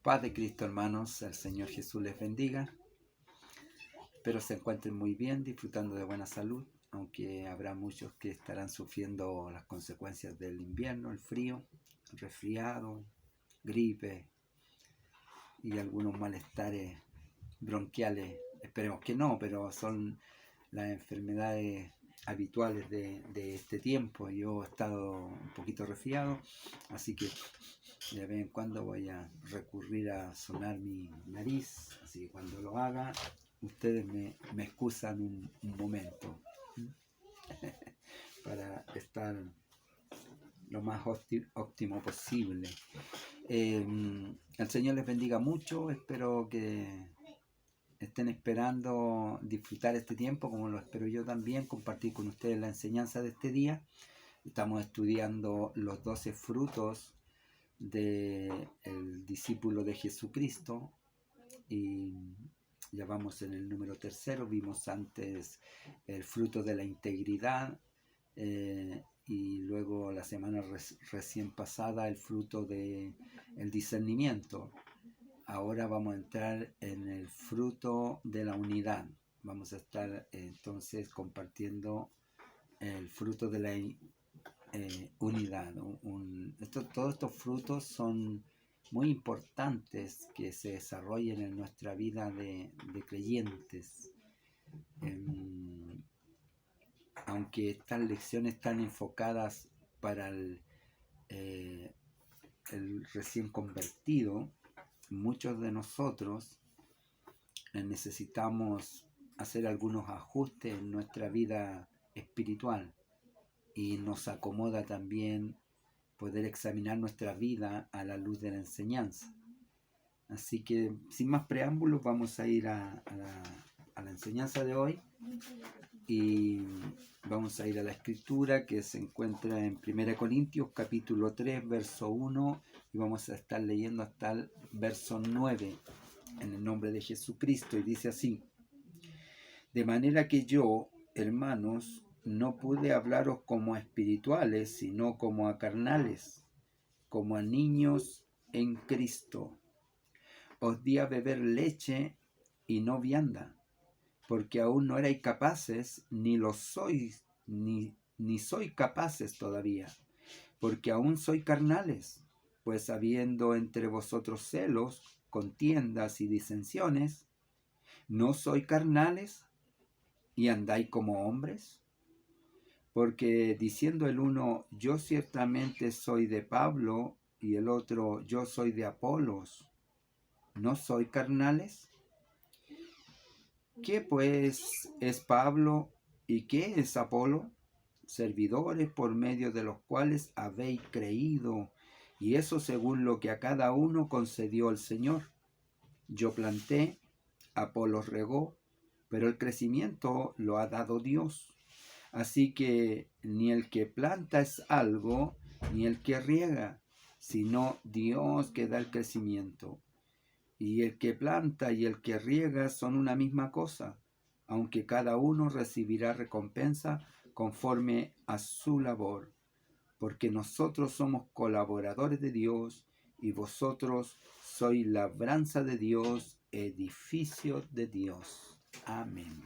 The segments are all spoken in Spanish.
Paz de Cristo, hermanos, el Señor Jesús les bendiga. Espero se encuentren muy bien, disfrutando de buena salud, aunque habrá muchos que estarán sufriendo las consecuencias del invierno, el frío, el resfriado, gripe y algunos malestares bronquiales. Esperemos que no, pero son las enfermedades habituales de este tiempo. Yo he estado un poquito resfriado, así que de vez en cuando voy a recurrir a sonar mi nariz, así que cuando lo haga, ustedes me excusan un momento para estar lo más óptimo posible. El Señor les bendiga mucho, espero que estén esperando disfrutar este tiempo como lo espero yo también, compartir con ustedes la enseñanza de este día. Estamos estudiando los 12 frutos del discípulo de Jesucristo y ya vamos en el número 3. Vimos antes el fruto de la integridad y luego la semana recién pasada el fruto del discernimiento. Ahora vamos a entrar en el fruto de la unidad. Vamos a estar entonces compartiendo el fruto de la unidad. Todos estos frutos son muy importantes que se desarrollen en nuestra vida de creyentes. Aunque estas lecciones están enfocadas para el recién convertido, muchos de nosotros necesitamos hacer algunos ajustes en nuestra vida espiritual. Y nos acomoda también poder examinar nuestra vida a la luz de la enseñanza. Así que, sin más preámbulos, vamos a ir a la enseñanza de hoy. Y vamos a ir a la escritura que se encuentra en 1 Corintios capítulo 3, verso 1. Y vamos a estar leyendo hasta el verso 9, en el nombre de Jesucristo. Y dice así: de manera que yo, hermanos, no pude hablaros como a espirituales, sino como a carnales, como a niños en Cristo. Os di a beber leche y no vianda, porque aún no erais capaces, ni lo sois, ni sois capaces todavía, porque aún sois carnales, pues habiendo entre vosotros celos, contiendas y disensiones, ¿no sois carnales y andáis como hombres? Porque diciendo el uno, yo ciertamente soy de Pablo, y el otro, yo soy de Apolos, ¿no soy carnales? ¿Qué pues es Pablo y qué es Apolo? Servidores por medio de los cuales habéis creído, y eso según lo que a cada uno concedió el Señor. Yo planté, Apolos regó, pero el crecimiento lo ha dado Dios. Así que ni el que planta es algo, ni el que riega, sino Dios que da el crecimiento. Y el que planta y el que riega son una misma cosa, aunque cada uno recibirá recompensa conforme a su labor. Porque nosotros somos colaboradores de Dios, y vosotros sois labranza de Dios, edificio de Dios. Amén.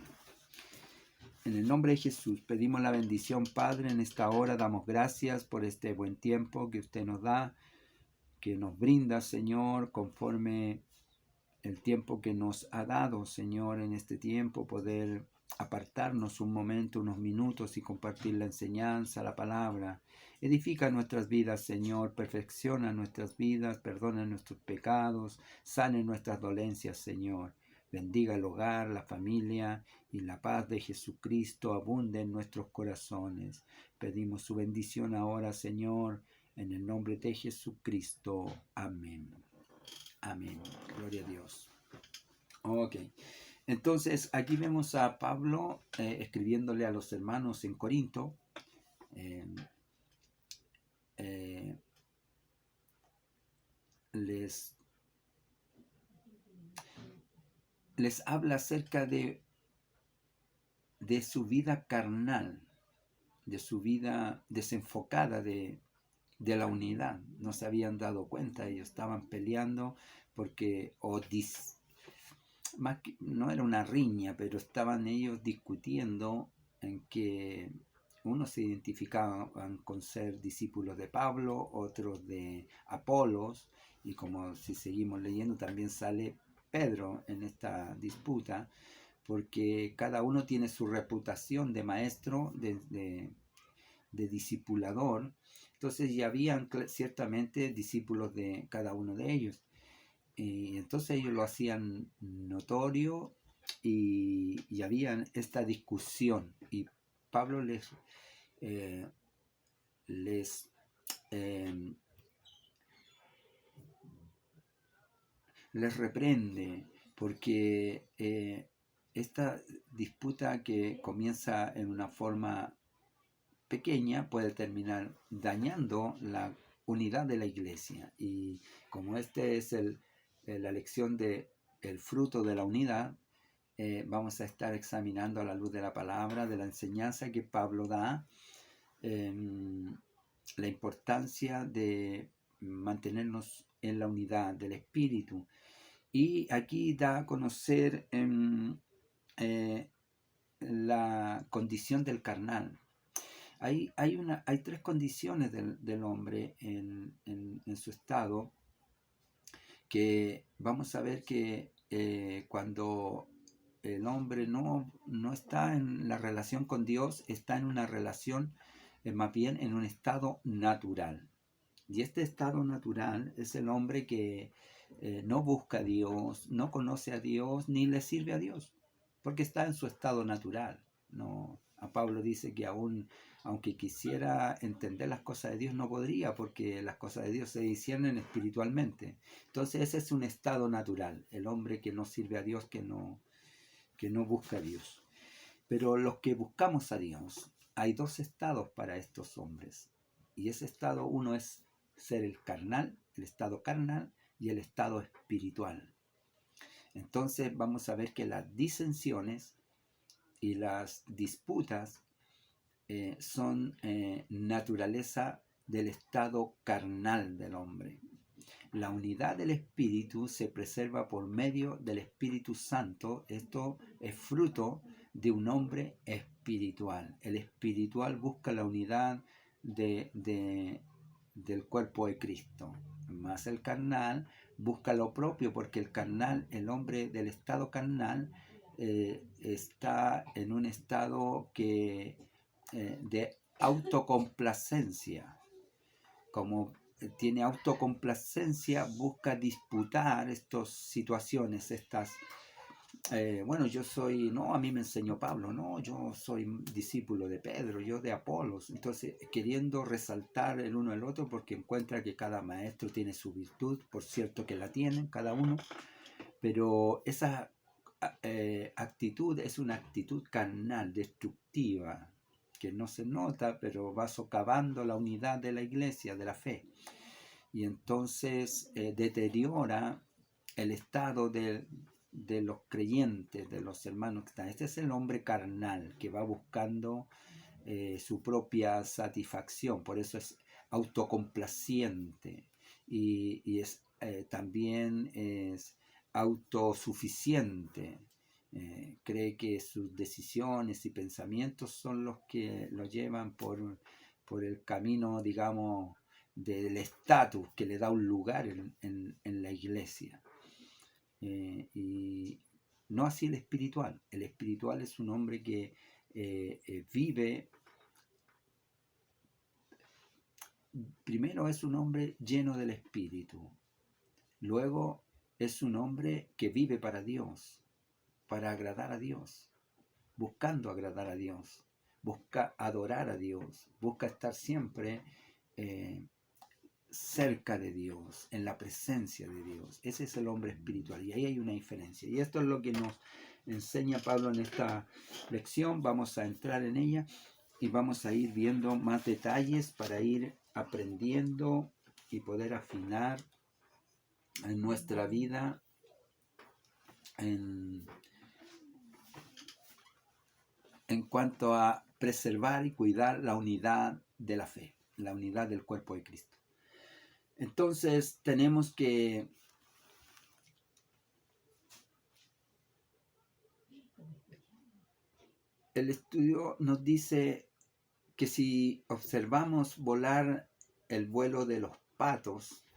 En el nombre de Jesús pedimos la bendición, Padre, en esta hora. Damos gracias por este buen tiempo que usted nos da, que nos brinda, Señor, conforme el tiempo que nos ha dado, Señor, en este tiempo, poder apartarnos un momento, unos minutos y compartir la enseñanza, la palabra. Edifica nuestras vidas, Señor, perfecciona nuestras vidas, perdona nuestros pecados, sane nuestras dolencias, Señor. Bendiga el hogar, la familia, y la paz de Jesucristo abunde en nuestros corazones. Pedimos su bendición ahora, Señor, en el nombre de Jesucristo. Amén. Amén. Gloria a Dios. Ok. Entonces, aquí vemos a Pablo escribiéndole a los hermanos en Corinto. Les habla acerca de su vida carnal, de su vida desenfocada de la unidad. No se habían dado cuenta, ellos estaban peleando porque no era una riña, pero estaban ellos discutiendo en que unos se identificaban con ser discípulos de Pablo, otros de Apolos, y como si seguimos leyendo también sale Pedro en esta disputa, porque cada uno tiene su reputación de maestro, de discipulador. Entonces ya habían ciertamente discípulos de cada uno de ellos. Y entonces ellos lo hacían notorio y había esta discusión. Y Pablo eh, les reprende porque esta disputa que comienza en una forma pequeña puede terminar dañando la unidad de la iglesia. Y como este es la lección de el fruto de la unidad, vamos a estar examinando a la luz de la palabra, de la enseñanza que Pablo da, la importancia de mantenernos en la unidad del espíritu. Y aquí da a conocer la condición del carnal. Hay tres condiciones del hombre en su estado, que vamos a ver que cuando el hombre no está en la relación con Dios, está en una relación, más bien en un estado natural. Y este estado natural es el hombre que no busca a Dios, no conoce a Dios, ni le sirve a Dios, porque está en su estado natural. No, a Pablo dice que aunque quisiera entender las cosas de Dios, no podría, porque las cosas de Dios se disciernen espiritualmente. Entonces ese es un estado natural, el hombre que no sirve a Dios, que no busca a Dios. Pero los que buscamos a Dios, hay dos estados para estos hombres. Y ese estado, uno es ser el estado carnal, y el estado espiritual. Entonces vamos a ver que las disensiones y las disputas son naturaleza del estado carnal del hombre. La unidad del espíritu se preserva por medio del Espíritu Santo. Esto es fruto de un hombre espiritual. El espiritual busca la unidad del cuerpo de Cristo. Más el carnal busca lo propio, porque el hombre del estado carnal está en un estado de autocomplacencia. Como tiene autocomplacencia, busca disputar estas situaciones, a mí me enseñó Pablo, no, yo soy discípulo de Pedro, yo de Apolos. Entonces, queriendo resaltar el uno al otro, porque encuentra que cada maestro tiene su virtud, por cierto que la tienen cada uno, pero esa actitud es una actitud carnal, destructiva, que no se nota, pero va socavando la unidad de la iglesia, de la fe. Y entonces deteriora el estado de los creyentes, de los hermanos que están. Este es el hombre carnal que va buscando su propia satisfacción, por eso es autocomplaciente y es, también es autosuficiente. Cree que sus decisiones y pensamientos son los que lo llevan por el camino, digamos, del estatus que le da un lugar en la iglesia. Y no así el espiritual. El espiritual es un hombre que vive, primero es un hombre lleno del espíritu, luego es un hombre que vive para Dios, para agradar a Dios, buscando agradar a Dios, busca adorar a Dios, busca estar siempre cerca de Dios, en la presencia de Dios. Ese es el hombre espiritual, y ahí hay una diferencia. Y esto es lo que nos enseña Pablo en esta lección. Vamos a entrar en ella y vamos a ir viendo más detalles para ir aprendiendo y poder afinar en nuestra vida en cuanto a preservar y cuidar la unidad de la fe, la unidad del cuerpo de Cristo. Entonces tenemos que el estudio nos dice que si observamos volar el vuelo de los patos,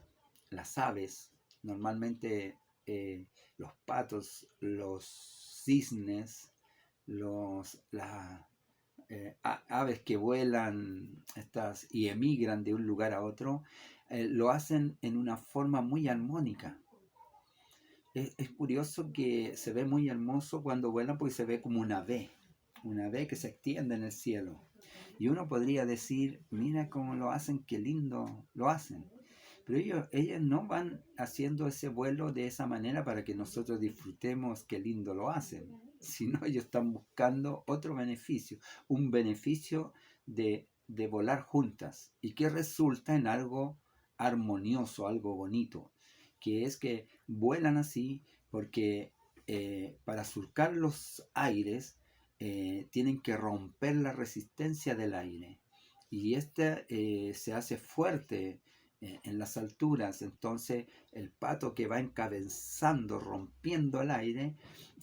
las aves, normalmente los patos, los cisnes, las aves que vuelan y emigran de un lugar a otro, lo hacen en una forma muy armónica. Es curioso que se ve muy hermoso cuando vuelan porque se ve como una V que se extiende en el cielo. Y uno podría decir, mira cómo lo hacen, qué lindo lo hacen. Pero ellos no van haciendo ese vuelo de esa manera para que nosotros disfrutemos qué lindo lo hacen, sino ellos están buscando otro beneficio, un beneficio de volar juntas y que resulta en algo armonioso, algo bonito, que es que vuelan así porque para surcar los aires tienen que romper la resistencia del aire y se hace fuerte en las alturas. Entonces el pato que va encabezando, rompiendo el aire,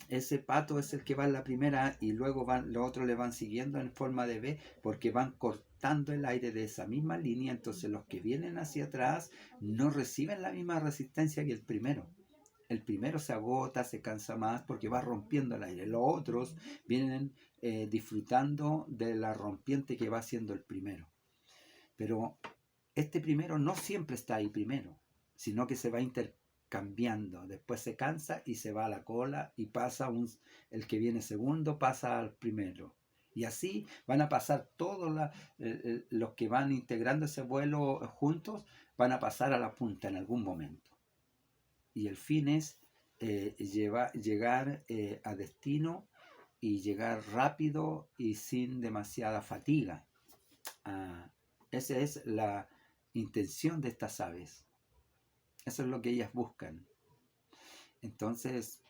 ese pato es el que va en la primera y luego los otros le van siguiendo en forma de V porque van cortando el aire de esa misma línea. Entonces los que vienen hacia atrás no reciben la misma resistencia que el primero. El primero se agota, se cansa más porque va rompiendo el aire. Los otros vienen disfrutando de la rompiente que va haciendo el primero. Pero este primero no siempre está ahí primero, sino que se va intercambiando. Después se cansa y se va a la cola y el que viene segundo pasa al primero. Y así van a pasar todos los que van integrando ese vuelo juntos, van a pasar a la punta en algún momento. Y el fin es llegar a destino y llegar rápido y sin demasiada fatiga. Esa es la intención de estas aves. Eso es lo que ellas buscan. Entonces,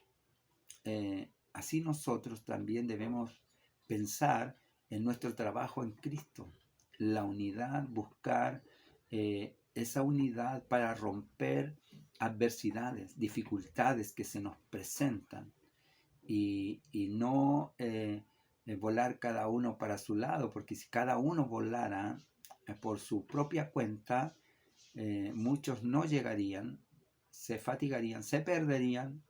así nosotros también debemos pensar en nuestro trabajo en Cristo. La unidad, buscar esa unidad para romper adversidades, dificultades que se nos presentan y no volar cada uno para su lado, porque si cada uno volara por su propia cuenta, muchos no llegarían, se fatigarían, se perderían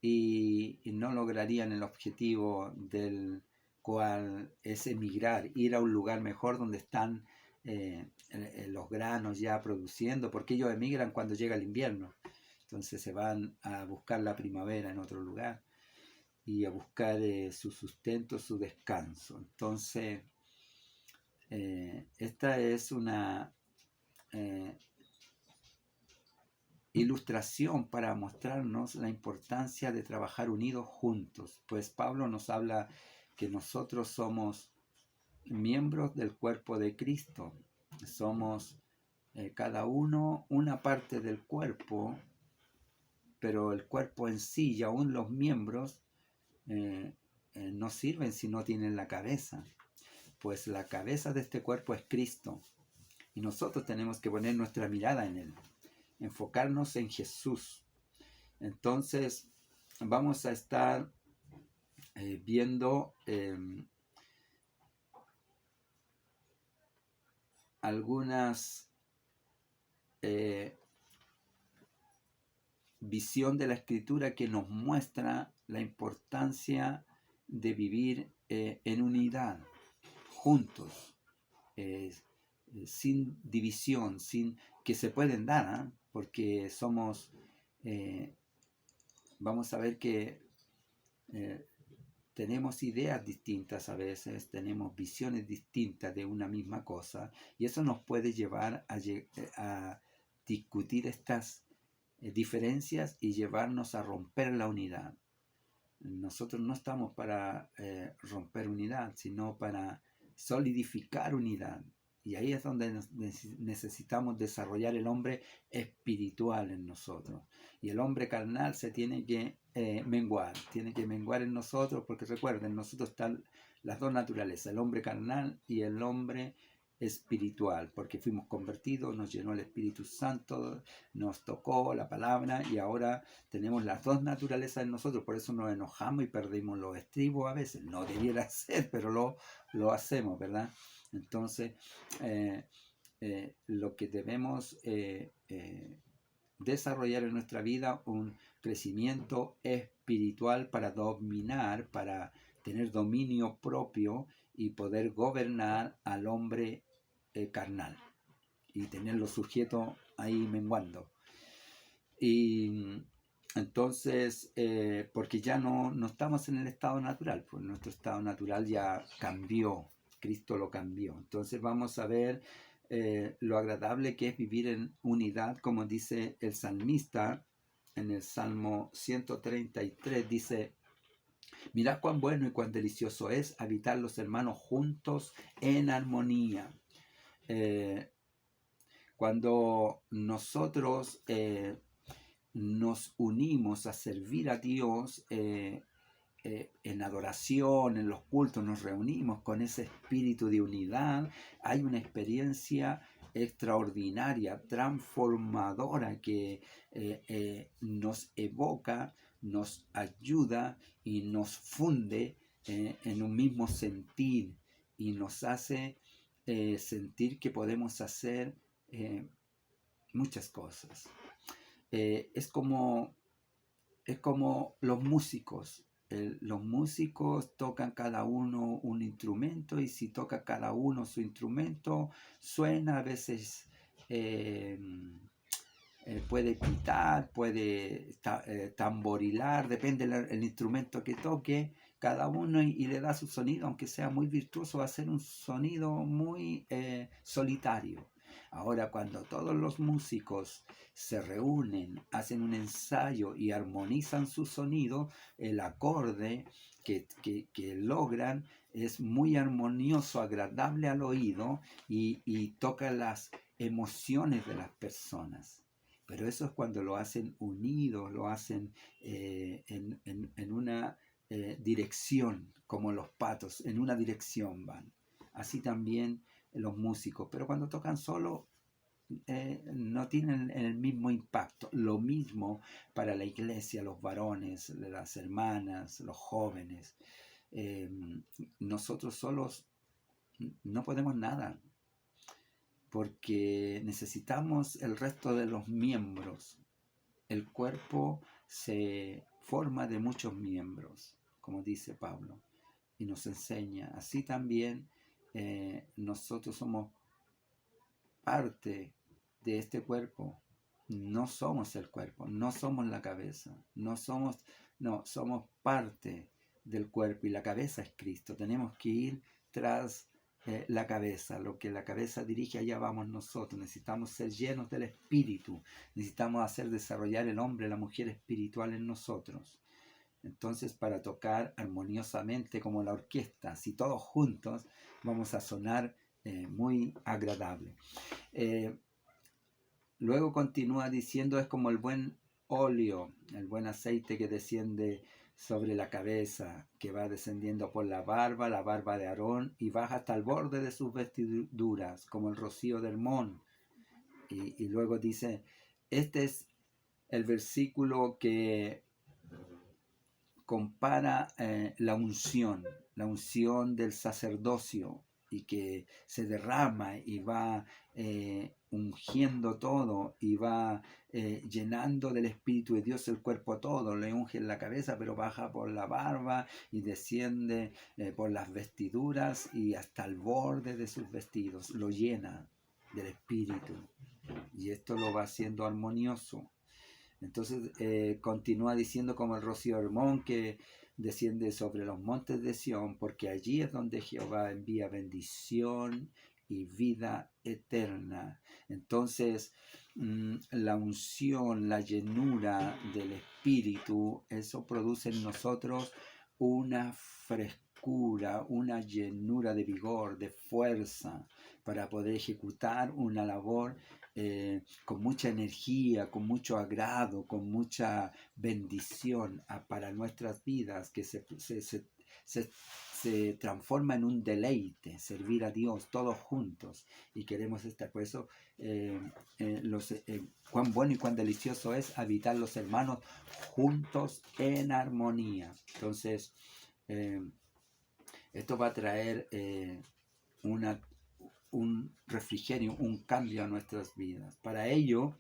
y no lograrían el objetivo del cual es emigrar, ir a un lugar mejor donde están los granos ya produciendo, porque ellos emigran cuando llega el invierno, entonces se van a buscar la primavera en otro lugar y a buscar su sustento, su descanso. Entonces, esta es una ilustración para mostrarnos la importancia de trabajar unidos juntos, pues Pablo nos habla que nosotros somos miembros del cuerpo de Cristo, somos cada uno una parte del cuerpo, pero el cuerpo en sí y aún los miembros no sirven si no tienen la cabeza, pues la cabeza de este cuerpo es Cristo y nosotros tenemos que poner nuestra mirada en Él, enfocarnos en Jesús. Entonces vamos a estar viendo algunas visión de la Escritura que nos muestra la importancia de vivir en unidad, juntos, sin división, sin que se pueden dar, porque somos, vamos a ver que tenemos ideas distintas a veces, tenemos visiones distintas de una misma cosa, y eso nos puede llevar a discutir estas diferencias y llevarnos a romper la unidad. Nosotros no estamos para romper unidad, sino para solidificar unidad. Y ahí es donde necesitamos desarrollar el hombre espiritual en nosotros. Y el hombre carnal se tiene que menguar en nosotros, porque recuerden, nosotros están las dos naturalezas, el hombre carnal y el hombre espiritual, porque fuimos convertidos, nos llenó el Espíritu Santo, nos tocó la palabra y ahora tenemos las dos naturalezas en nosotros, por eso nos enojamos y perdimos los estribos a veces. No debiera ser, pero lo hacemos, ¿verdad? Entonces, lo que debemos desarrollar en nuestra vida un crecimiento espiritual para dominar, para tener dominio propio y poder gobernar al hombre carnal y tenerlo sujeto ahí menguando. Y entonces, porque ya no estamos en el estado natural, pues nuestro estado natural ya cambió, Cristo lo cambió. Entonces vamos a ver lo agradable que es vivir en unidad, como dice el salmista en el Salmo 133, dice: mirad cuán bueno y cuán delicioso es habitar los hermanos juntos en armonía. Cuando nosotros nos unimos a servir a Dios en adoración, en los cultos, nos reunimos con ese espíritu de unidad, hay una experiencia extraordinaria, transformadora que nos evoca, nos ayuda y nos funde en un mismo sentir y nos hace sentir que podemos hacer muchas cosas. Es como los músicos. Los músicos tocan cada uno un instrumento y si toca cada uno su instrumento, suena, a veces puede pitar, puede tamborilar, depende del instrumento que toque cada uno y le da su sonido, aunque sea muy virtuoso, va a ser un sonido muy solitario. Ahora, cuando todos los músicos se reúnen, hacen un ensayo y armonizan su sonido, el acorde que logran es muy armonioso, agradable al oído y toca las emociones de las personas. Pero eso es cuando lo hacen unidos, lo hacen en una dirección, como los patos, en una dirección van. Así también los músicos, pero cuando tocan solo no tienen el mismo impacto. Lo mismo para la iglesia, los varones, las hermanas, los jóvenes. Nosotros solos no podemos nada, porque necesitamos el resto de los miembros. El cuerpo se forma de muchos miembros, como dice Pablo, y nos enseña. Así también nosotros somos parte de este cuerpo. No somos el cuerpo, no somos la cabeza, somos parte del cuerpo y la cabeza es Cristo. Tenemos que ir tras la cabeza, lo que la cabeza dirige, allá vamos nosotros. Necesitamos ser llenos del Espíritu, necesitamos hacer desarrollar el hombre, la mujer espiritual en nosotros. Entonces, para tocar armoniosamente como la orquesta, si todos juntos, vamos a sonar muy agradable. Luego continúa diciendo, es como el buen óleo, el buen aceite que desciende sobre la cabeza, que va descendiendo por la barba de Aarón, y baja hasta el borde de sus vestiduras, como el rocío del Hermón. Y luego dice, este es el versículo que compara la unción del sacerdocio, y que se derrama y va ungiendo todo y va llenando del Espíritu de Dios el cuerpo todo. Le unge en la cabeza, pero baja por la barba y desciende por las vestiduras y hasta el borde de sus vestidos. Lo llena del Espíritu y esto lo va haciendo armonioso. Entonces continúa diciendo, como el rocío Hermón que desciende sobre los montes de Sión, porque allí es donde Jehová envía bendición y vida eterna. Entonces la unción, la llenura del Espíritu, eso produce en nosotros una frescura, una llenura de vigor, de fuerza, para poder ejecutar una labor con mucha energía, con mucho agrado, con mucha bendición para nuestras vidas, que se transforma en un deleite, servir a Dios todos juntos, y queremos estar. Por eso, cuán bueno y cuán delicioso es habitar los hermanos juntos en armonía. Entonces, esto va a traer un refrigerio, un cambio a nuestras vidas. Para ello,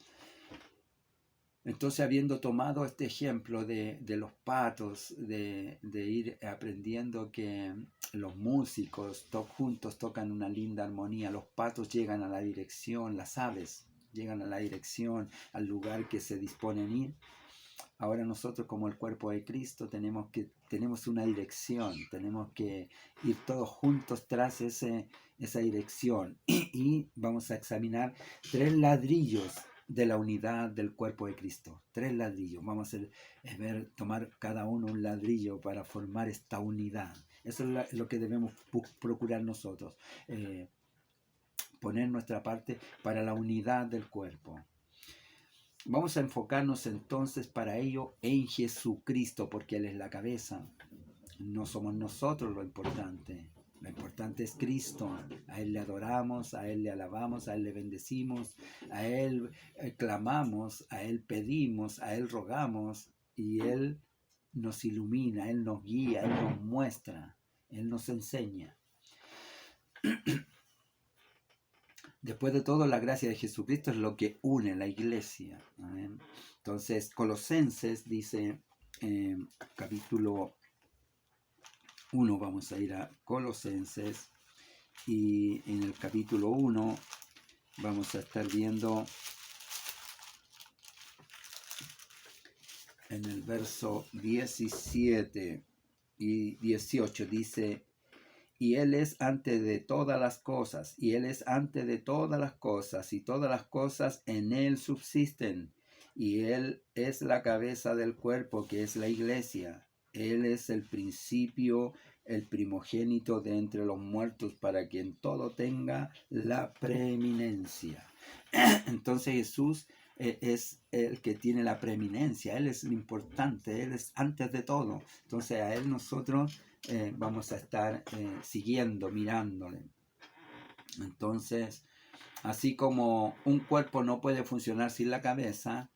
entonces, habiendo tomado este ejemplo de los patos, de ir aprendiendo que los músicos juntos tocan una linda armonía, los patos llegan a la dirección, las aves llegan a la dirección, al lugar que se disponen a ir. Ahora nosotros, como el cuerpo de Cristo, tenemos una dirección, tenemos que ir todos juntos tras esa dirección. Y vamos a examinar 3 ladrillos de la unidad del cuerpo de Cristo. 3 ladrillos. Vamos a tomar cada uno un ladrillo para formar esta unidad. Eso es lo que debemos procurar nosotros. Poner nuestra parte para la unidad del cuerpo. Vamos a enfocarnos entonces para ello en Jesucristo, porque Él es la cabeza. No somos nosotros lo importante. Lo importante es Cristo. A Él le adoramos, a Él le alabamos, a Él le bendecimos, a Él clamamos, a Él pedimos, a Él rogamos, y Él nos ilumina, Él nos guía, Él nos muestra, Él nos enseña. Después de todo, la gracia de Jesucristo es lo que une la iglesia. ¿Amén? Entonces, Colosenses dice, capítulo 1, vamos a ir a Colosenses, y en el capítulo 1 vamos a estar viendo en el verso 17 y 18, dice: y Él es antes de todas las cosas, y Él es antes de todas las cosas, y todas las cosas en Él subsisten, y Él es la cabeza del cuerpo, que es la iglesia. Él es el principio, el primogénito de entre los muertos, para que en todo tenga la preeminencia. Entonces Jesús es el que tiene la preeminencia, Él es lo importante, Él es antes de todo. Entonces a Él nosotros vamos a estar siguiendo, mirándole. Entonces, así como un cuerpo no puede funcionar sin la cabeza,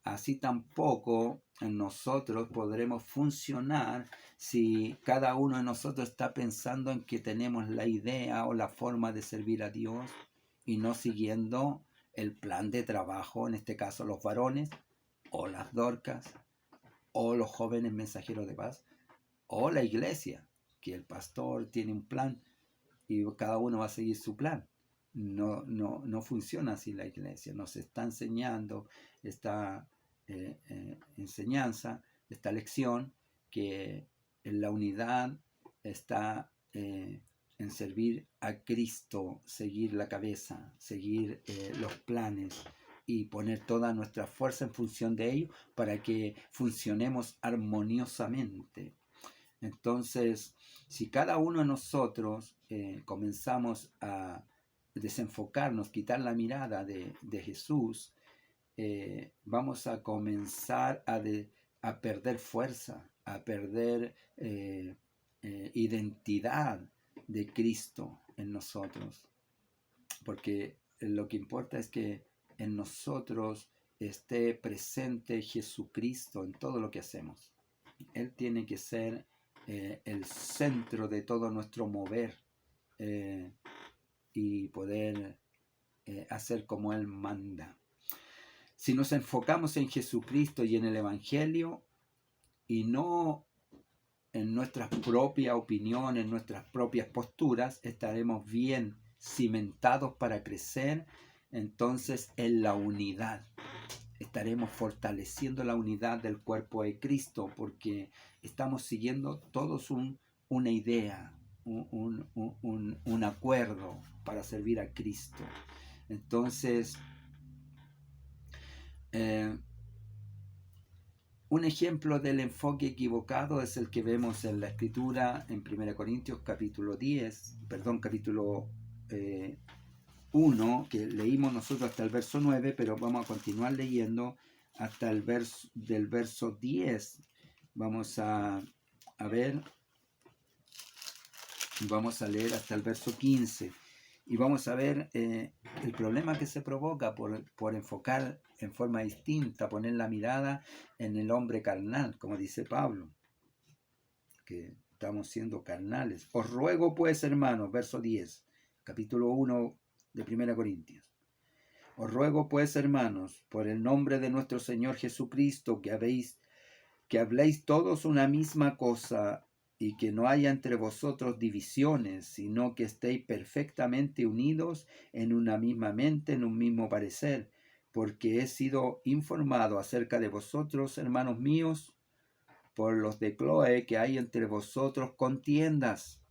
así tampoco nosotros podremos funcionar si cada uno de nosotros está pensando en que tenemos la idea o la forma de servir a Dios y no siguiendo el plan de trabajo, en este caso los varones o las Dorcas o los jóvenes mensajeros de paz, o la iglesia, que el pastor tiene un plan y cada uno va a seguir su plan. No funciona así la iglesia. Nos está enseñando esta enseñanza, esta lección, que en la unidad está en servir a Cristo, seguir la cabeza, seguir los planes y poner toda nuestra fuerza en función de ello para que funcionemos armoniosamente. Entonces, si cada uno de nosotros comenzamos a desenfocarnos, quitar la mirada de Jesús, vamos a comenzar a perder fuerza, a perder identidad de Cristo en nosotros. Porque lo que importa es que en nosotros esté presente Jesucristo en todo lo que hacemos. Él tiene que ser el centro de todo nuestro mover y poder hacer como Él manda. Si nos enfocamos en Jesucristo y en el Evangelio y no en nuestras propias opiniones, en nuestras propias posturas, estaremos bien cimentados para crecer entonces en la unidad. Estaremos fortaleciendo la unidad del cuerpo de Cristo porque estamos siguiendo todos una idea, un acuerdo para servir a Cristo. Entonces, un ejemplo del enfoque equivocado es el que vemos en la Escritura en 1 Corintios capítulo 1, que leímos nosotros hasta el verso 9, pero vamos a continuar leyendo hasta el verso 10. Vamos a a ver, vamos a leer hasta el verso 15 y vamos a ver el problema que se provoca por enfocar en forma distinta, poner la mirada en el hombre carnal, como dice Pablo, que estamos siendo carnales. Os ruego pues, hermanos, verso 10, capítulo 1 de 1 Corintios. Os ruego pues, hermanos, por el nombre de nuestro Señor Jesucristo, que habléis todos una misma cosa y que no haya entre vosotros divisiones, sino que estéis perfectamente unidos en una misma mente, en un mismo parecer, porque he sido informado acerca de vosotros, hermanos míos, por los de Cloé, que hay entre vosotros contiendas.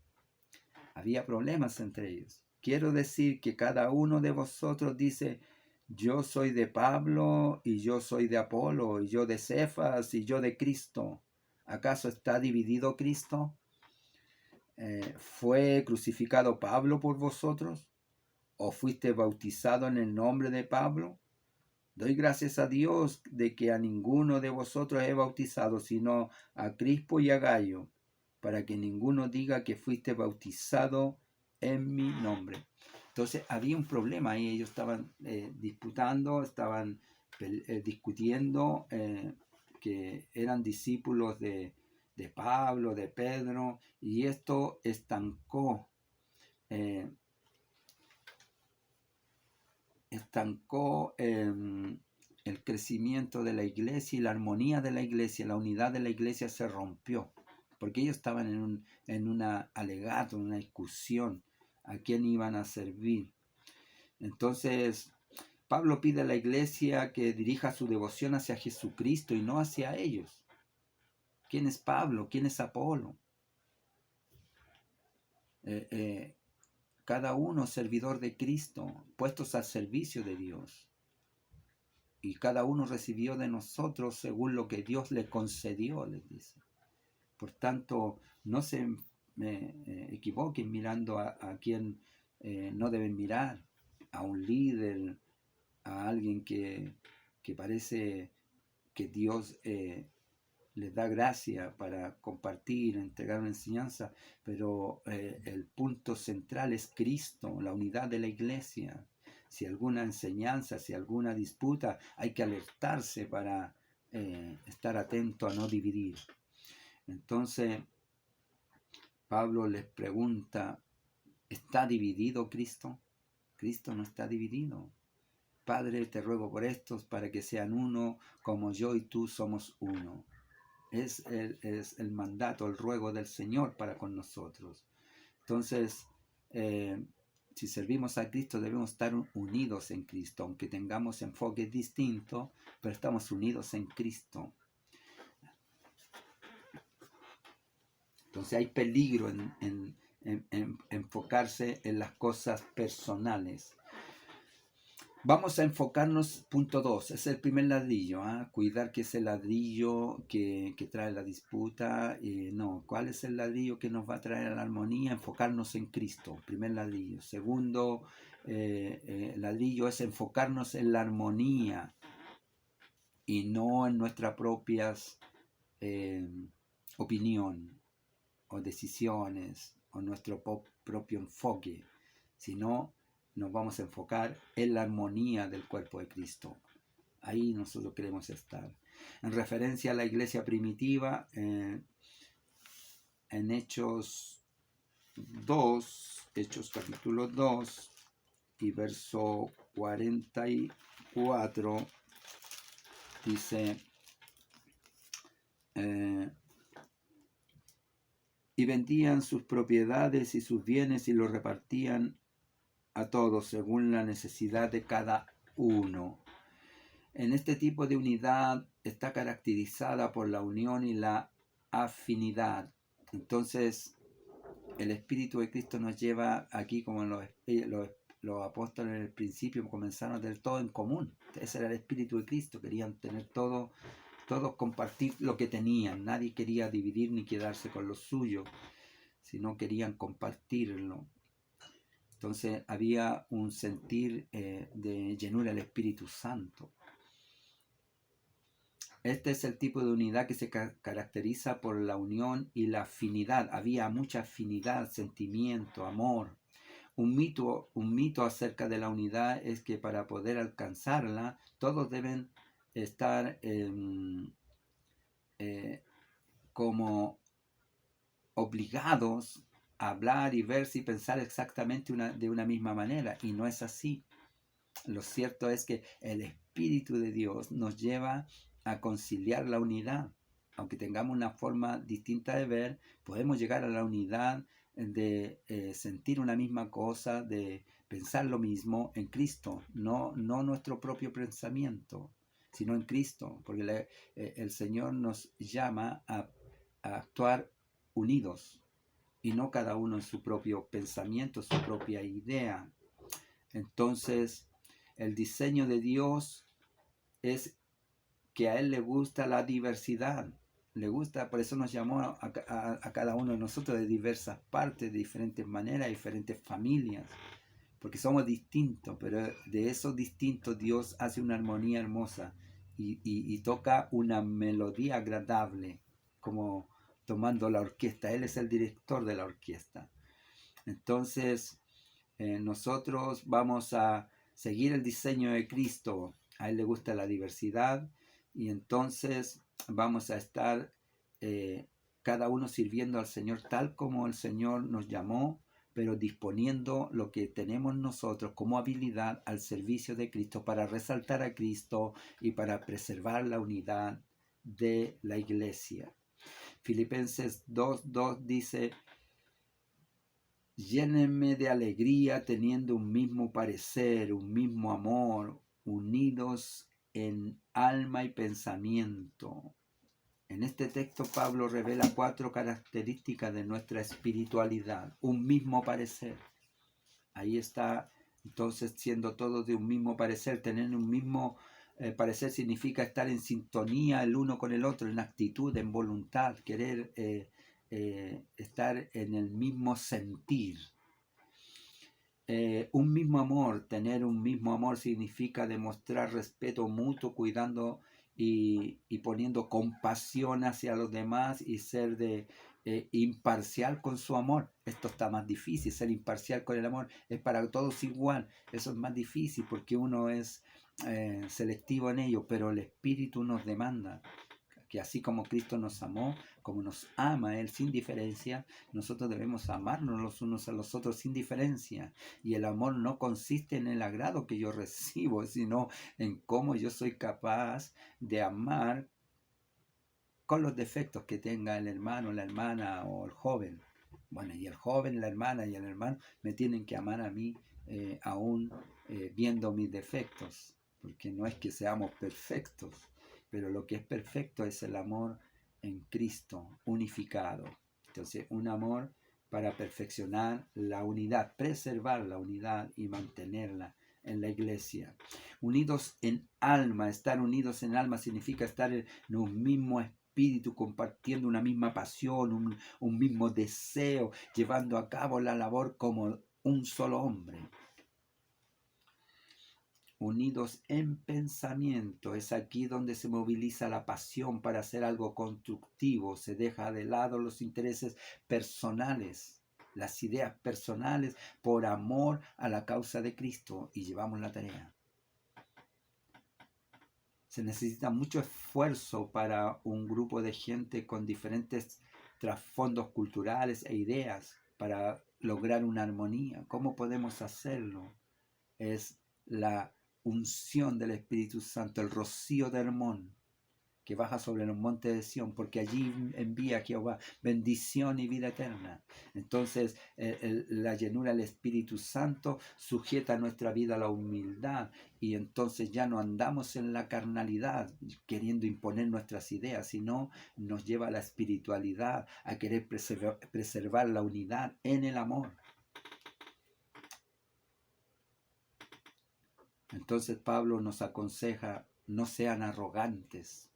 Había problemas entre ellos. Quiero decir que cada uno de vosotros dice: yo soy de Pablo, y yo soy de Apolo, y yo de Cefas, y yo de Cristo. ¿Acaso está dividido Cristo? ¿Fue crucificado Pablo por vosotros? ¿O fuiste bautizado en el nombre de Pablo? Doy gracias a Dios de que a ninguno de vosotros he bautizado, sino a Crispo y a Gayo, para que ninguno diga que fuiste bautizado en mi nombre. Entonces había un problema ahí, ellos estaban disputando, estaban discutiendo, que eran discípulos de Pablo, de Pedro, y esto estancó el crecimiento de la iglesia, y la armonía de la iglesia, la unidad de la iglesia se rompió, porque ellos estaban en una alegato, en una discusión, a quién iban a servir. Entonces Pablo pide a la iglesia que dirija su devoción hacia Jesucristo y no hacia ellos. ¿Quién es Pablo? ¿Quién es Apolo? Cada uno servidor de Cristo, puestos al servicio de Dios. Y cada uno recibió de nosotros según lo que Dios le concedió, les dice. Por tanto, no se equivoquen mirando a quien no deben mirar, a un líder, a alguien que parece que Dios les da gracia para compartir, entregar una enseñanza, pero el punto central es Cristo, la unidad de la iglesia. Si alguna enseñanza, si alguna disputa, hay que alertarse para estar atento a no dividir. Entonces, Pablo les pregunta: ¿está dividido Cristo? Cristo no está dividido. Padre, te ruego por estos para que sean uno, como yo y tú somos uno. Es el mandato, el ruego del Señor para con nosotros. Entonces, si servimos a Cristo, debemos estar unidos en Cristo, aunque tengamos enfoques distintos, pero estamos unidos en Cristo. Entonces hay peligro en enfocarse en las cosas personales. Vamos a enfocarnos, punto 2, es el primer ladrillo, cuidar que ese ladrillo que trae la disputa, no, ¿cuál es el ladrillo que nos va a traer a la armonía? Enfocarnos en Cristo, primer ladrillo. Segundo ladrillo es enfocarnos en la armonía y no en nuestra propia opinión o decisiones o nuestro propio enfoque, sino nos vamos a enfocar en la armonía del cuerpo de Cristo. Ahí nosotros queremos estar. En referencia a la iglesia primitiva, en Hechos 2, Hechos capítulo 2 y verso 44, dice: y vendían sus propiedades y sus bienes y los repartían a todos según la necesidad de cada uno. En este tipo de unidad está caracterizada por la unión y la afinidad. Entonces, el Espíritu de Cristo nos lleva aquí, como los apóstoles en el principio comenzaron a tener todo en común. Ese era el Espíritu de Cristo, querían tener todos compartir lo que tenían. Nadie quería dividir ni quedarse con lo suyo, sino querían compartirlo. Entonces había un sentir de llenura del Espíritu Santo. Este es el tipo de unidad que se caracteriza por la unión y la afinidad. Había mucha afinidad, sentimiento, amor. Un mito acerca de la unidad es que para poder alcanzarla, todos deben estar como obligados a hablar y verse y pensar exactamente de una misma manera. Y no es así. Lo cierto es que el Espíritu de Dios nos lleva a conciliar la unidad. Aunque tengamos una forma distinta de ver, podemos llegar a la unidad de sentir una misma cosa, de pensar lo mismo en Cristo, no nuestro propio pensamiento, sino en Cristo, porque el Señor nos llama a actuar unidos y no cada uno en su propio pensamiento, su propia idea. Entonces, el diseño de Dios es que a Él le gusta la diversidad, le gusta, por eso nos llamó a cada uno de nosotros de diversas partes, de diferentes maneras, diferentes familias, porque somos distintos, pero de esos distintos Dios hace una armonía hermosa y toca una melodía agradable, como tomando la orquesta. Él es el director de la orquesta. Entonces, nosotros vamos a seguir el diseño de Cristo. A Él le gusta la diversidad y entonces vamos a estar cada uno sirviendo al Señor tal como el Señor nos llamó, pero disponiendo lo que tenemos nosotros como habilidad al servicio de Cristo para resaltar a Cristo y para preservar la unidad de la iglesia. Filipenses 2:2 dice: llénenme de alegría teniendo un mismo parecer, un mismo amor, unidos en alma y pensamiento. En este texto Pablo revela 4 características de nuestra espiritualidad. Un mismo parecer. Ahí está, entonces, siendo todos de un mismo parecer. Tener un mismo parecer significa estar en sintonía el uno con el otro, en actitud, en voluntad, querer estar en el mismo sentir. Un mismo amor, tener un mismo amor significa demostrar respeto mutuo, cuidando y poniendo compasión hacia los demás y ser imparcial con su amor. Esto está más difícil, ser imparcial con el amor es para todos igual. Eso es más difícil porque uno es selectivo en ello, pero el Espíritu nos demanda que así como Cristo nos amó, como nos ama Él sin diferencia, nosotros debemos amarnos los unos a los otros sin diferencia. Y el amor no consiste en el agrado que yo recibo, sino en cómo yo soy capaz de amar con los defectos que tenga el hermano, la hermana o el joven. Bueno, y el joven, la hermana y el hermano me tienen que amar a mí aún viendo mis defectos, porque no es que seamos perfectos, pero lo que es perfecto es el amor en Cristo, unificado. Entonces, un amor para perfeccionar la unidad, preservar la unidad y mantenerla en la iglesia. Unidos en alma, estar unidos en alma significa estar en un mismo espíritu, compartiendo una misma pasión, un mismo deseo, llevando a cabo la labor como un solo hombre. Unidos en pensamiento, es aquí donde se moviliza la pasión para hacer algo constructivo, se deja de lado los intereses personales, las ideas personales, por amor a la causa de Cristo y llevamos la tarea. Se necesita mucho esfuerzo para un grupo de gente con diferentes trasfondos culturales e ideas para lograr una armonía. ¿Cómo podemos hacerlo? Es la unción del Espíritu Santo, el rocío de Hermón, que baja sobre los montes de Sión, porque allí envía Jehová bendición y vida eterna. Entonces, la llenura del Espíritu Santo sujeta nuestra vida a la humildad, y entonces ya no andamos en la carnalidad, queriendo imponer nuestras ideas, sino nos lleva a la espiritualidad, a querer preservar la unidad en el amor. Entonces Pablo nos aconseja: no sean arrogantes.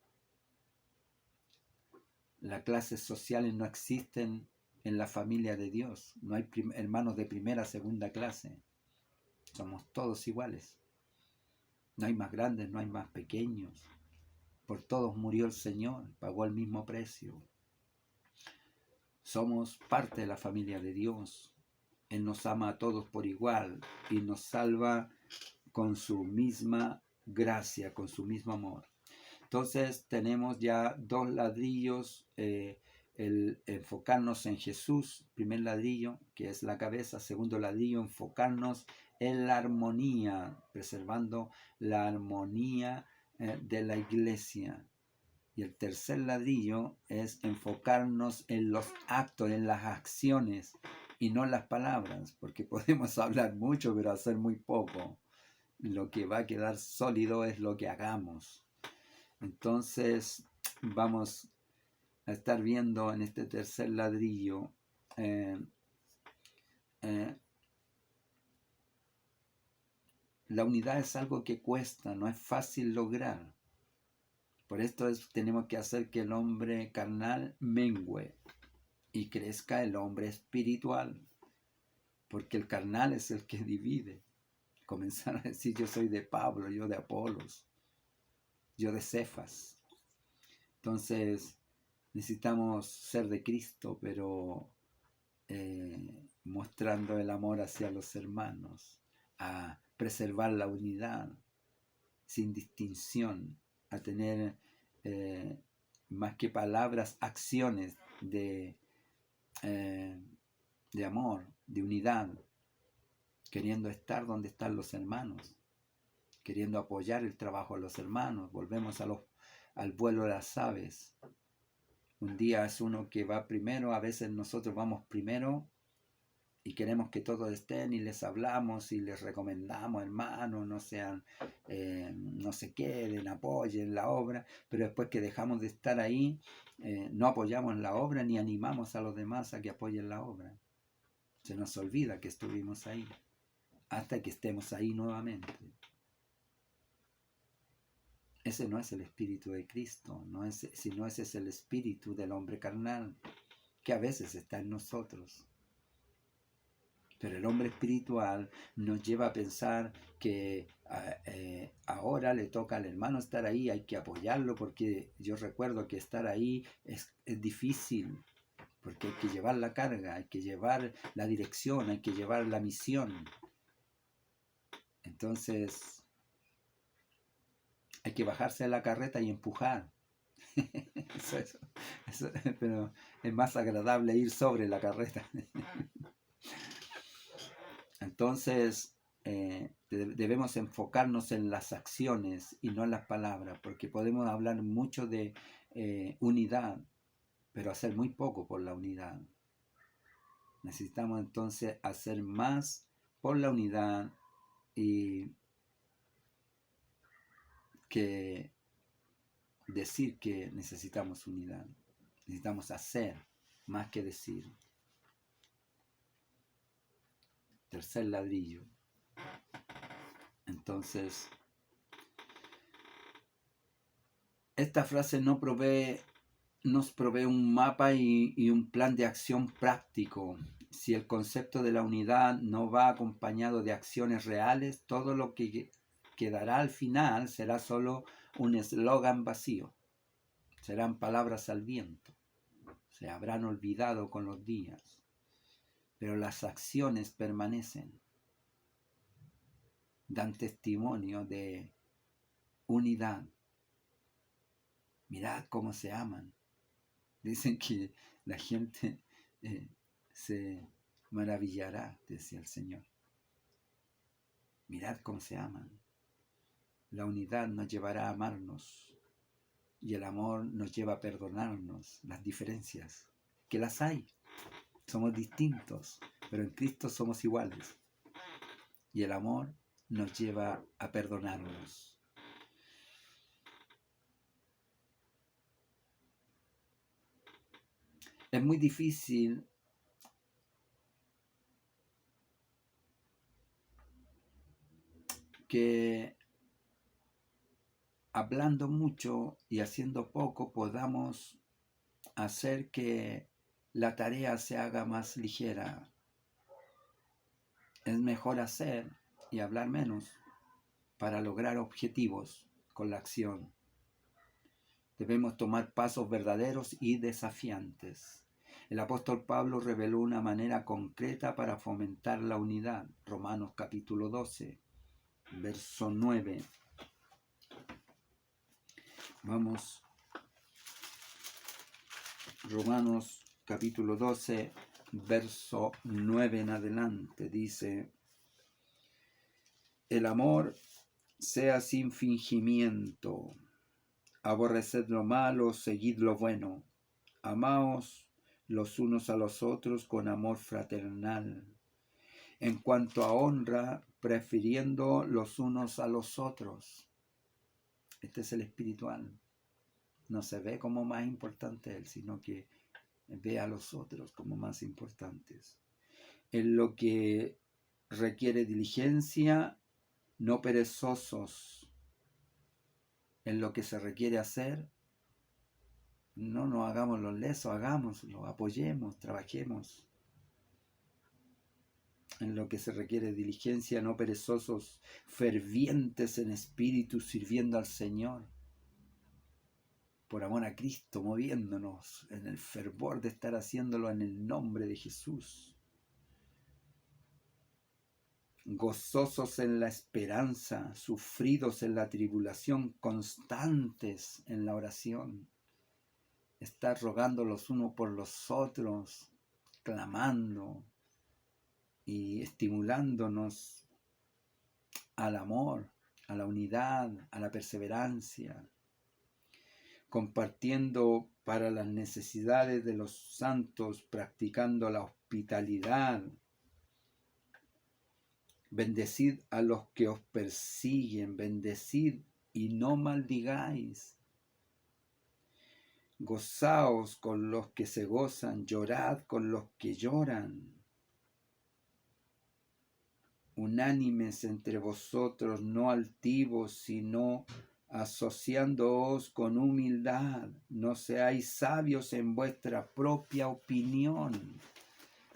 Las clases sociales no existen en la familia de Dios. No hay hermanos de primera, segunda clase. Somos todos iguales. No hay más grandes, no hay más pequeños. Por todos murió el Señor, pagó el mismo precio. Somos parte de la familia de Dios. Él nos ama a todos por igual y nos salva con su misma gracia, con su mismo amor. Entonces tenemos ya dos ladrillos, el enfocarnos en Jesús, primer ladrillo, que es la cabeza, segundo ladrillo, enfocarnos en la armonía, preservando la armonía de la iglesia. Y el tercer ladrillo es enfocarnos en los actos, en las acciones y no en las palabras, porque podemos hablar mucho pero hacer muy poco. Lo que va a quedar sólido es lo que hagamos. Entonces vamos a estar viendo en este tercer ladrillo la unidad es algo que cuesta, no es fácil lograr. Por esto tenemos que hacer que el hombre carnal mengüe y crezca el hombre espiritual, porque el carnal es el que divide. Comenzar a decir yo soy de Pablo, yo de Apolos, yo de Cefas. Entonces necesitamos ser de Cristo, pero mostrando el amor hacia los hermanos, a preservar la unidad sin distinción, a tener más que palabras, acciones de amor, de unidad, queriendo estar donde están los hermanos, queriendo apoyar el trabajo de los hermanos. Volvemos al vuelo de las aves. Un día es uno que va primero, a veces nosotros vamos primero y queremos que todos estén y les hablamos y les recomendamos, hermanos, no sean, no se queden, apoyen la obra, pero después que dejamos de estar ahí, no apoyamos la obra ni animamos a los demás a que apoyen la obra. Se nos olvida que estuvimos ahí, hasta que estemos ahí nuevamente. Ese no es el espíritu de Cristo, sino ese es el espíritu del hombre carnal, que a veces está en nosotros. Pero el hombre espiritual nos lleva a pensar que ahora le toca al hermano estar ahí, hay que apoyarlo, porque yo recuerdo que estar ahí es difícil, porque hay que llevar la carga, hay que llevar la dirección, hay que llevar la misión. Entonces hay que bajarse de la carreta y empujar. Pero es más agradable ir sobre la carreta. Entonces debemos enfocarnos en las acciones y no en las palabras, porque podemos hablar mucho de unidad, pero hacer muy poco por la unidad. Necesitamos entonces hacer más por la unidad y que decir que necesitamos unidad. Necesitamos hacer más que decir. Tercer ladrillo. Entonces, esta frase nos provee un mapa y un plan de acción práctico. Si el concepto de la unidad no va acompañado de acciones reales, todo lo que quedará al final será solo un eslogan vacío. Serán palabras al viento. Se habrán olvidado con los días. Pero las acciones permanecen. Dan testimonio de unidad. Mirad cómo se aman. Dicen que la gente se maravillará, decía el Señor. Mirad cómo se aman. La unidad nos llevará a amarnos y el amor nos lleva a perdonarnos las diferencias, que las hay. Somos distintos, pero en Cristo somos iguales. Y el amor nos lleva a perdonarnos. Es muy difícil que hablando mucho y haciendo poco podamos hacer que la tarea se haga más ligera. Es mejor hacer y hablar menos para lograr objetivos con la acción. Debemos tomar pasos verdaderos y desafiantes. El apóstol Pablo reveló una manera concreta para fomentar la unidad. Romanos capítulo 12, verso 9. Vamos. Romanos capítulo 12, verso 9 en adelante. Dice: el amor sea sin fingimiento. Aborreced lo malo, seguid lo bueno. Amaos los unos a los otros con amor fraternal. En cuanto a honra, prefiriendo los unos a los otros. Este es el espiritual. No se ve como más importante él, sino que ve a los otros como más importantes. En lo que requiere diligencia, no perezosos. En lo que se requiere hacer, no nos hagamos los lesos, hagámoslo, apoyemos, trabajemos. En lo que se requiere diligencia, no perezosos, fervientes en espíritu, sirviendo al Señor. Por amor a Cristo, moviéndonos en el fervor de estar haciéndolo en el nombre de Jesús. Gozosos en la esperanza, sufridos en la tribulación, constantes en la oración. Estar rogando los unos por los otros, clamando y estimulándonos al amor, a la unidad, a la perseverancia, compartiendo para las necesidades de los santos, practicando la hospitalidad. Bendecid a los que os persiguen, bendecid y no maldigáis. Gozaos con los que se gozan, llorad con los que lloran. Unánimes entre vosotros, no altivos, sino asociándoos con humildad. No seáis sabios en vuestra propia opinión.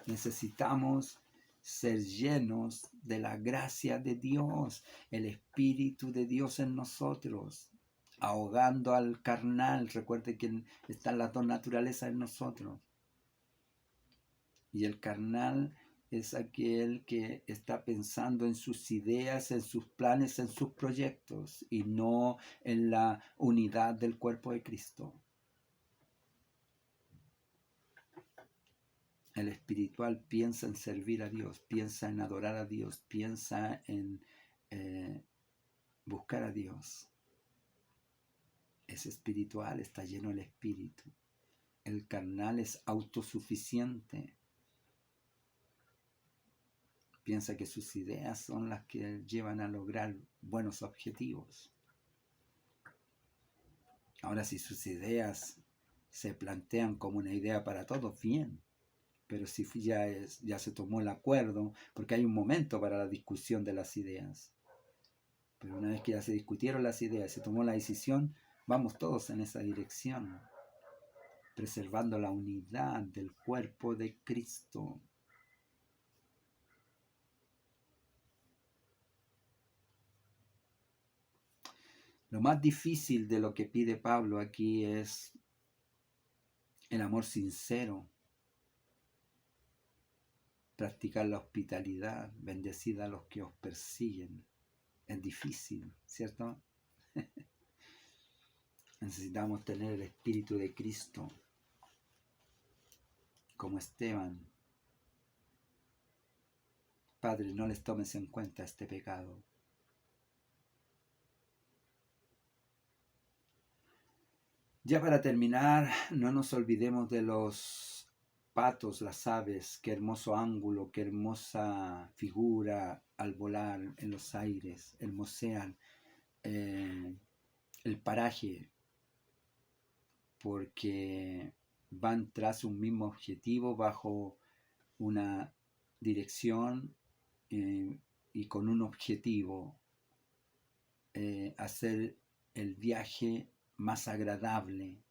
Necesitamos ser llenos de la gracia de Dios, el Espíritu de Dios en nosotros, ahogando al carnal. Recuerde que están las dos naturalezas en nosotros. Y el carnal es aquel que está pensando en sus ideas, en sus planes, en sus proyectos, y no en la unidad del cuerpo de Cristo. El espiritual piensa en servir a Dios, piensa en adorar a Dios, piensa en buscar a Dios. Es espiritual, está lleno del espíritu. El carnal es autosuficiente. Piensa que sus ideas son las que llevan a lograr buenos objetivos. Ahora, si sus ideas se plantean como una idea para todos, bien. Pero si ya se tomó el acuerdo, porque hay un momento para la discusión de las ideas. Pero una vez que ya se discutieron las ideas, se tomó la decisión, vamos todos en esa dirección, preservando la unidad del cuerpo de Cristo. Lo más difícil de lo que pide Pablo aquí es el amor sincero, practicar la hospitalidad, bendecid a los que os persiguen. Es difícil, ¿cierto? Necesitamos tener el Espíritu de Cristo, como Esteban. Padre, no les tomes en cuenta este pecado. Ya para terminar, no nos olvidemos de los patos, las aves. Qué hermoso ángulo, qué hermosa figura al volar en los aires, hermosean el paraje, porque van tras un mismo objetivo, bajo una dirección y con un objetivo, hacer el viaje más agradable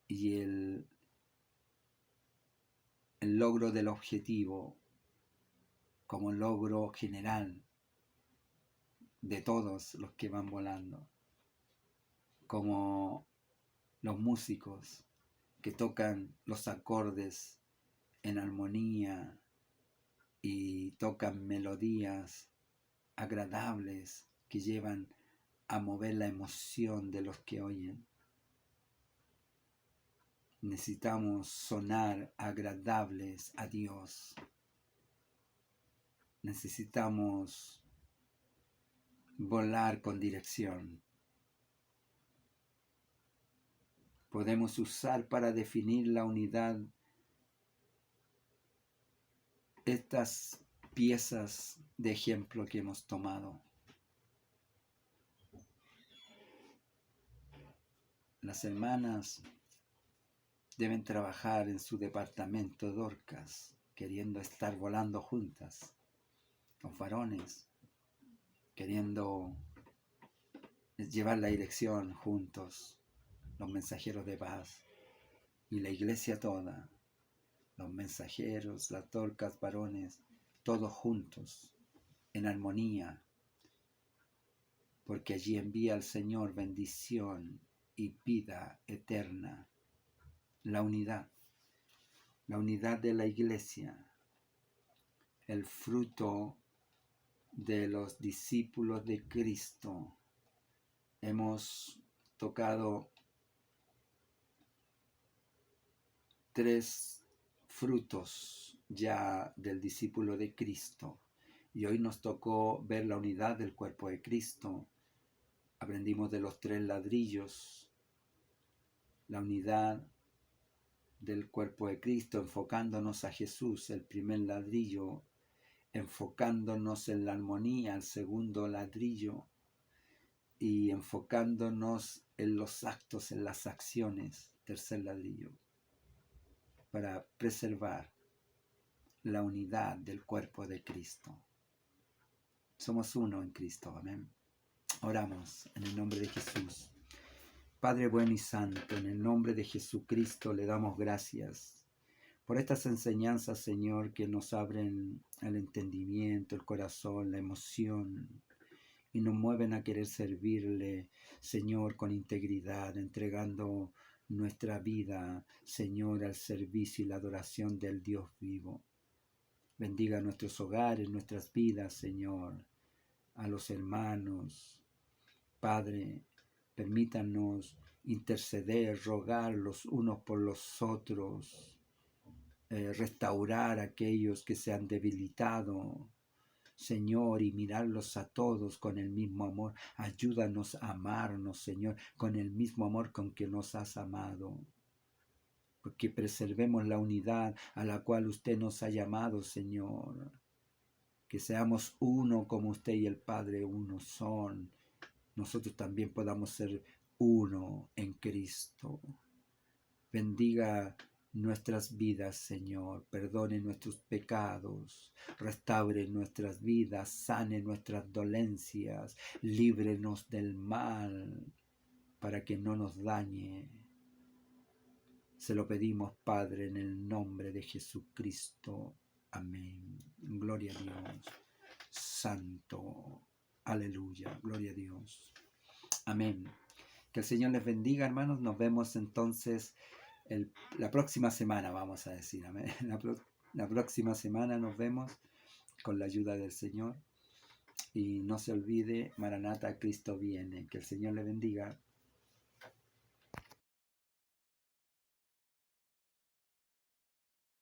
y el logro del objetivo como logro general de todos los que van volando, como los músicos que tocan los acordes en armonía y tocan melodías agradables que llevan a mover la emoción de los que oyen. Necesitamos sonar agradables a Dios. Necesitamos volar con dirección. Podemos usar para definir la unidad estas piezas de ejemplo que hemos tomado. Las hermanas deben trabajar en su departamento Dorcas, queriendo estar volando juntas. Los varones, queriendo llevar la dirección juntos. Los mensajeros de paz. Y la iglesia toda. Los mensajeros, las Dorcas, varones, todos juntos, en armonía. Porque allí envía el Señor bendición y vida eterna. La unidad de la iglesia, el fruto de los discípulos de Cristo. Hemos tocado 3 frutos ya del discípulo de Cristo y hoy nos tocó ver la unidad del cuerpo de Cristo. Aprendimos de los 3 ladrillos, la unidad del cuerpo de Cristo, enfocándonos a Jesús, el primer ladrillo, enfocándonos en la armonía, el segundo ladrillo, y enfocándonos en los actos, en las acciones, tercer ladrillo, para preservar la unidad del cuerpo de Cristo. Somos uno en Cristo, amén. Oramos en el nombre de Jesús. Padre bueno y santo, en el nombre de Jesucristo le damos gracias por estas enseñanzas, Señor, que nos abren el entendimiento, el corazón, la emoción y nos mueven a querer servirle, Señor, con integridad, entregando nuestra vida, Señor, al servicio y la adoración del Dios vivo. Bendiga nuestros hogares, nuestras vidas, Señor, a los hermanos. Padre, permítanos interceder, rogar los unos por los otros, restaurar a aquellos que se han debilitado, Señor, y mirarlos a todos con el mismo amor. Ayúdanos a amarnos, Señor, con el mismo amor con que nos has amado. Porque preservemos la unidad a la cual usted nos ha llamado, Señor. Que seamos uno como usted y el Padre uno son. Nosotros también podamos ser uno en Cristo. Bendiga nuestras vidas, Señor. Perdone nuestros pecados. Restaure nuestras vidas. Sane nuestras dolencias. Líbrenos del mal para que no nos dañe. Se lo pedimos, Padre, en el nombre de Jesucristo. Amén. Gloria a Dios. Santo. Aleluya. Gloria a Dios. Amén. Que el Señor les bendiga, hermanos. Nos vemos entonces la próxima semana, vamos a decir. Amén. La próxima semana nos vemos con la ayuda del Señor. Y no se olvide, Maranata, Cristo viene. Que el Señor les bendiga.